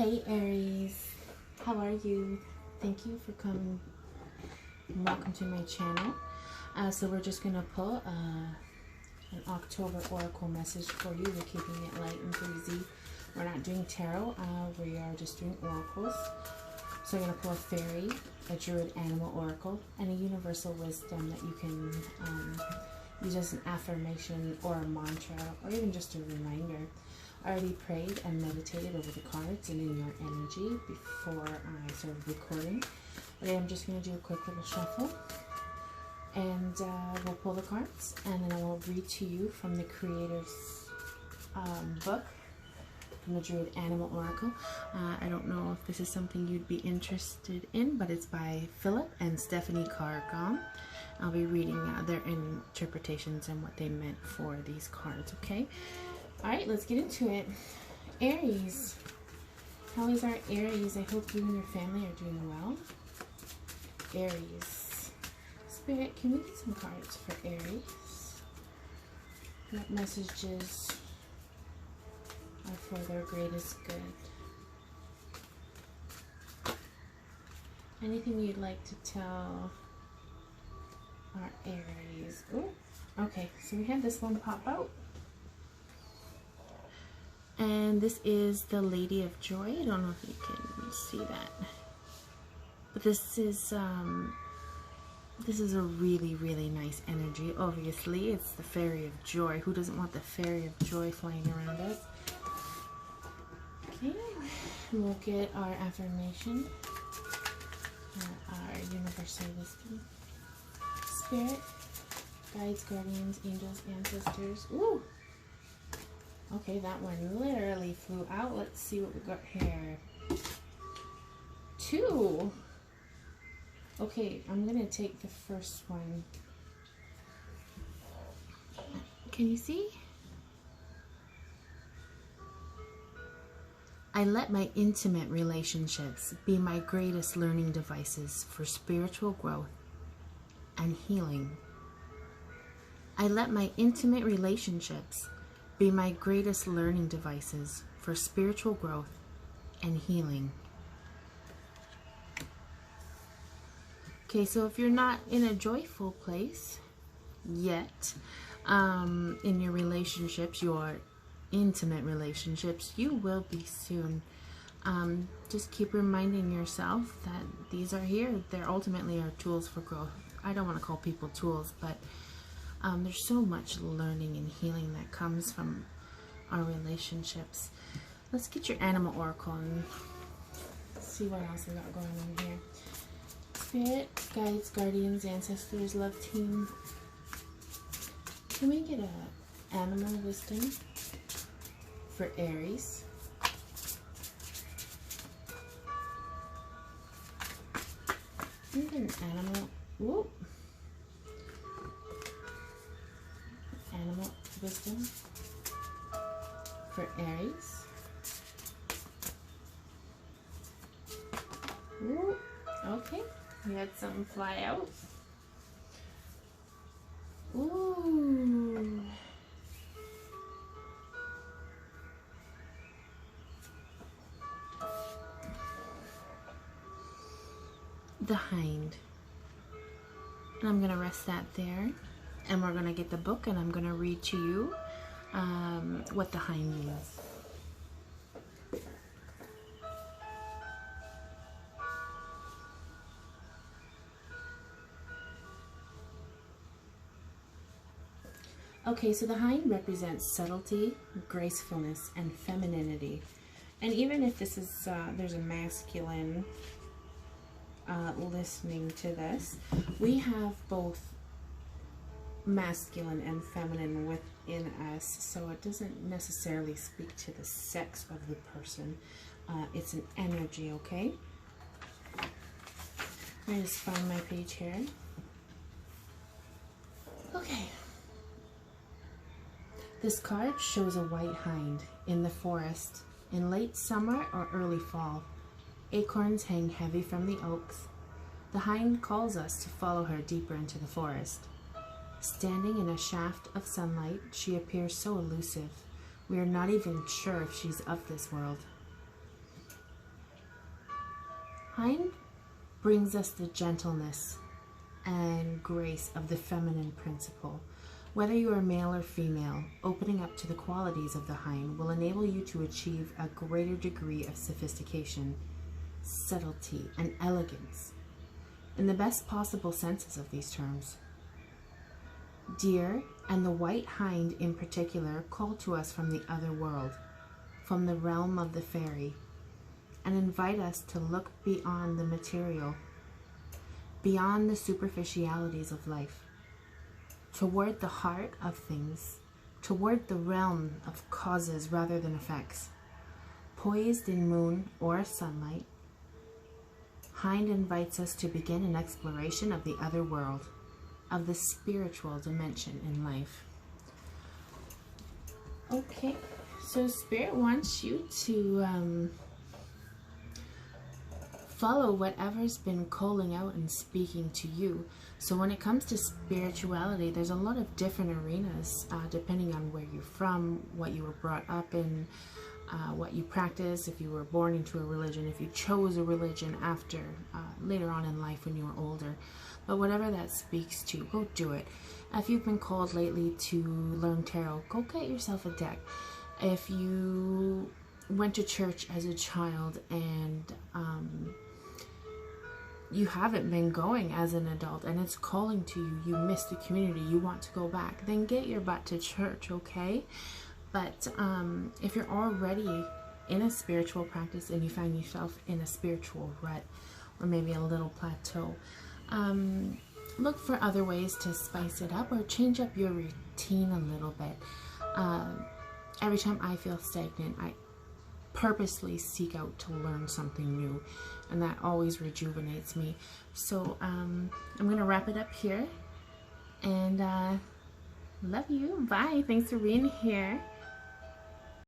Hey Aries, how are you? Thank you for coming. Welcome to my channel. So we're just going to pull an October Oracle message for you. We're keeping it light and breezy. We're not doing tarot. We are just doing oracles. So I'm going to pull a fairy, a druid animal oracle, and a universal wisdom that you can use as an affirmation or a mantra or even just a reminder. I already prayed and meditated over the cards and in your energy before I started recording. Okay, I'm just going to do a quick little shuffle and we'll pull the cards and then I will read to you from the creator's book, from the Druid Animal Oracle. I don't know if this is something you'd be interested in, but it's by Philip and Stephanie Cargon. I'll be reading their interpretations and what they meant for these cards, okay? Alright, let's get into it. Aries. How is our Aries? I hope you and your family are doing well. Aries. Spirit, can we get some cards for Aries? What messages are for their greatest good? Anything you'd like to tell our Aries? Oh, okay, so we had this one pop out. And this is the Lady of Joy. I don't know if you can see that. But this is a really, really nice energy. Obviously, it's the Fairy of Joy. Who doesn't want the Fairy of Joy flying around us? Okay, we'll get our affirmation, our universal wisdom. Spirit, guides, guardians, angels, ancestors. Ooh! Okay, that one literally flew out. Let's see what we got here. 2. Okay, I'm going to take the first one. Can you see? I let my intimate relationships be my greatest learning devices for spiritual growth and healing. I let my intimate relationships be my greatest learning devices for spiritual growth and healing. Okay, so if you're not in a joyful place yet in your relationships, your intimate relationships, you will be soon. Just keep reminding yourself that these are here. They're ultimately our tools for growth. I don't want to call people tools, but there's so much learning and healing that comes from our relationships. Let's get your animal oracle and see what else we got going on here. Spirit, guides, guardians, ancestors, love team. Can we get a animal wisdom for Aries? Can we get an animal? Whoop. Animal wisdom for Aries. Ooh, okay, we had something fly out. Ooh. The Hind. And I'm going to rest that there. And we're going to get the book and I'm going to read to you what the hind means. Okay, so the hind represents subtlety, gracefulness, and femininity. And even if this is, there's a masculine listening to this, we have both masculine and feminine within us, so it doesn't necessarily speak to the sex of the person. It's an energy, okay? I just found my page here. Okay. This card shows a white hind in the forest in late summer or early fall. Acorns hang heavy from the oaks. The hind calls us to follow her deeper into the forest. Standing in a shaft of sunlight, she appears so elusive. We are not even sure if she's of this world. Hind brings us the gentleness and grace of the feminine principle. Whether you are male or female, opening up to the qualities of the hind will enable you to achieve a greater degree of sophistication, subtlety, and elegance, in the best possible senses of these terms. Deer, and the white hind in particular, call to us from the other world, from the realm of the fairy, and invite us to look beyond the material, beyond the superficialities of life, toward the heart of things, toward the realm of causes rather than effects. Poised in moon or sunlight, Hind invites us to begin an exploration of the other world, of the spiritual dimension in life. Okay, so Spirit wants you to follow whatever's been calling out and speaking to you. So when it comes to spirituality, there's a lot of different arenas, depending on where you're from, what you were brought up in, what you practice, if you were born into a religion, if you chose a religion after, later on in life when you were older. But whatever that speaks to, go do it. If you've been called lately to learn tarot, go get yourself a deck. If you went to church as a child and you haven't been going as an adult and it's calling to you, you miss the community, you want to go back, then get your butt to church, okay? But if you're already in a spiritual practice and you find yourself in a spiritual rut or maybe a little plateau, look for other ways to spice it up or change up your routine a little bit. Every time I feel stagnant, I purposely seek out to learn something new, and that always rejuvenates me. So I'm gonna wrap it up here, and love you. Bye. Thanks for being here.